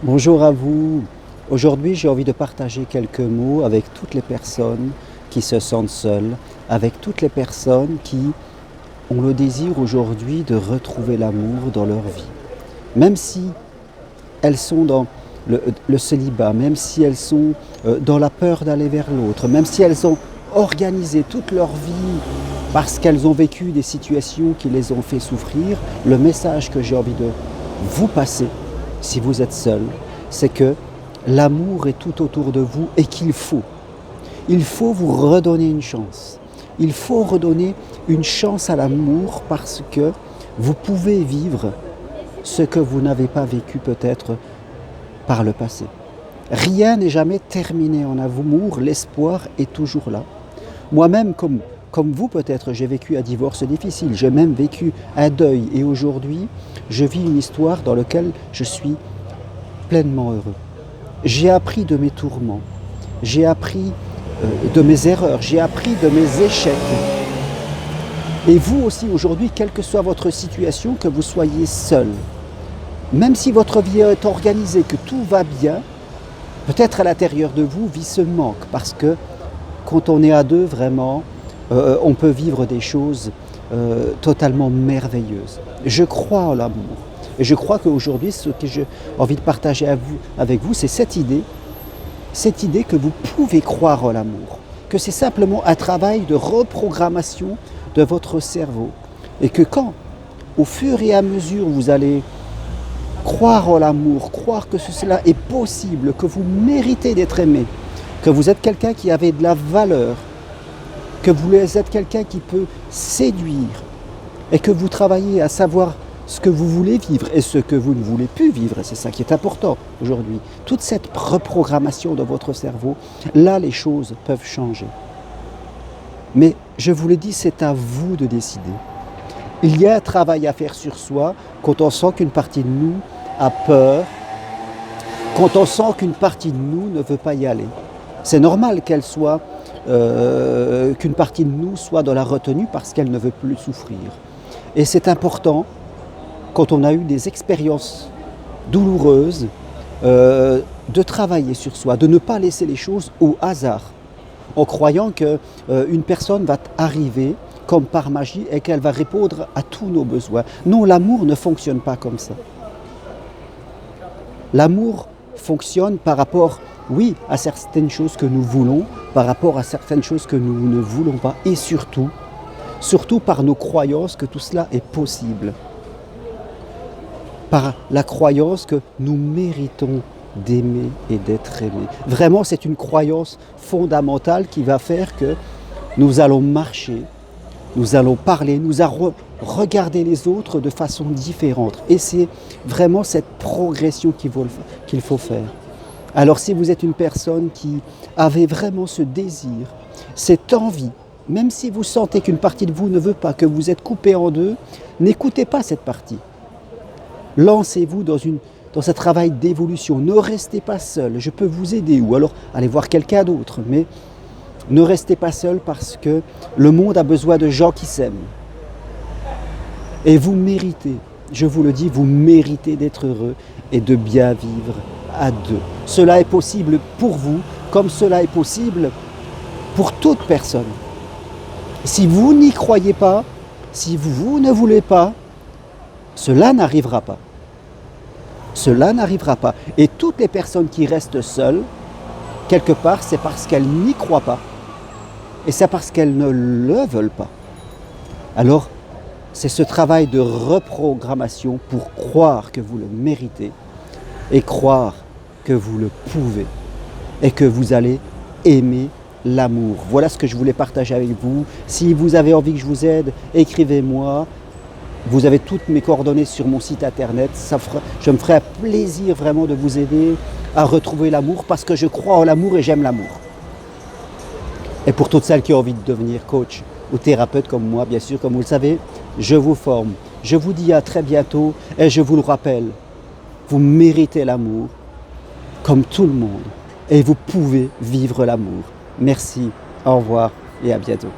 Bonjour à vous. Aujourd'hui, j'ai envie de partager quelques mots avec toutes les personnes qui se sentent seules, avec toutes les personnes qui ont le désir aujourd'hui de retrouver l'amour dans leur vie. Même si elles sont dans le célibat, même si elles sont dans la peur d'aller vers l'autre, même si elles ont organisé toute leur vie parce qu'elles ont vécu des situations qui les ont fait souffrir, le message que j'ai envie de vous passer, si vous êtes seul, c'est que l'amour est tout autour de vous et il faut vous redonner une chance. Il faut redonner une chance à l'amour parce que vous pouvez vivre ce que vous n'avez pas vécu peut-être par le passé. Rien n'est jamais terminé en amour, l'espoir est toujours là. Moi-même, comme vous peut-être, j'ai vécu un divorce difficile, j'ai même vécu un deuil et aujourd'hui, je vis une histoire dans laquelle je suis pleinement heureux. J'ai appris de mes tourments, j'ai appris de mes erreurs, j'ai appris de mes échecs. Et vous aussi aujourd'hui, quelle que soit votre situation, que vous soyez seul, même si votre vie est organisée, que tout va bien, peut-être à l'intérieur de vous vit ce manque parce que quand on est à deux, vraiment, on peut vivre des choses totalement merveilleuses. Je crois en l'amour. Et je crois qu'aujourd'hui, ce que j'ai envie de partager avec vous, c'est cette idée que vous pouvez croire en l'amour, que c'est simplement un travail de reprogrammation de votre cerveau. Et que quand, au fur et à mesure, vous allez croire en l'amour, croire que cela est possible, que vous méritez d'être aimé, que vous êtes quelqu'un qui avait de la valeur, que vous êtes quelqu'un qui peut séduire et que vous travaillez à savoir ce que vous voulez vivre et ce que vous ne voulez plus vivre, et c'est ça qui est important aujourd'hui. Toute cette reprogrammation de votre cerveau, là les choses peuvent changer. Mais je vous le dis, c'est à vous de décider. Il y a un travail à faire sur soi quand on sent qu'une partie de nous a peur, quand on sent qu'une partie de nous ne veut pas y aller. C'est normal qu'une partie de nous soit dans la retenue parce qu'elle ne veut plus souffrir. Et c'est important, quand on a eu des expériences douloureuses, de travailler sur soi, de ne pas laisser les choses au hasard, en croyant qu'une personne va arriver comme par magie et qu'elle va répondre à tous nos besoins. Non, l'amour ne fonctionne pas comme ça. L'amour fonctionne par rapport, oui, à certaines choses que nous voulons, par rapport à certaines choses que nous ne voulons pas, et surtout par nos croyances que tout cela est possible. Par la croyance que nous méritons d'aimer et d'être aimés. Vraiment, c'est une croyance fondamentale qui va faire que nous allons marcher, nous allons parler, nous allons regarder les autres de façon différente. Et c'est vraiment cette progression qu'il faut faire. Alors si vous êtes une personne qui avait vraiment ce désir, cette envie, même si vous sentez qu'une partie de vous ne veut pas, que vous êtes coupé en deux, n'écoutez pas cette partie. Lancez-vous dans ce travail d'évolution. Ne restez pas seul. Je peux vous aider ou alors allez voir quelqu'un d'autre. Mais ne restez pas seul parce que le monde a besoin de gens qui s'aiment. Et vous méritez, je vous le dis, vous méritez d'être heureux et de bien vivre à deux. Cela est possible pour vous comme cela est possible pour toute personne. Si vous n'y croyez pas, si vous ne voulez pas, cela n'arrivera pas. Cela n'arrivera pas. Et toutes les personnes qui restent seules, quelque part, c'est parce qu'elles n'y croient pas. Et c'est parce qu'elles ne le veulent pas. Alors, c'est ce travail de reprogrammation pour croire que vous le méritez et croire que vous le pouvez et que vous allez aimer l'amour. Voilà ce que je voulais partager avec vous. Si vous avez envie que je vous aide, écrivez-moi. Vous avez toutes mes coordonnées sur mon site internet. Je me ferai un plaisir vraiment de vous aider à retrouver l'amour parce que je crois en l'amour et j'aime l'amour. Et pour toutes celles qui ont envie de devenir coach ou thérapeute comme moi, bien sûr, comme vous le savez, je vous forme. Je vous dis à très bientôt et je vous le rappelle, vous méritez l'amour comme tout le monde et vous pouvez vivre l'amour. Merci, au revoir et à bientôt.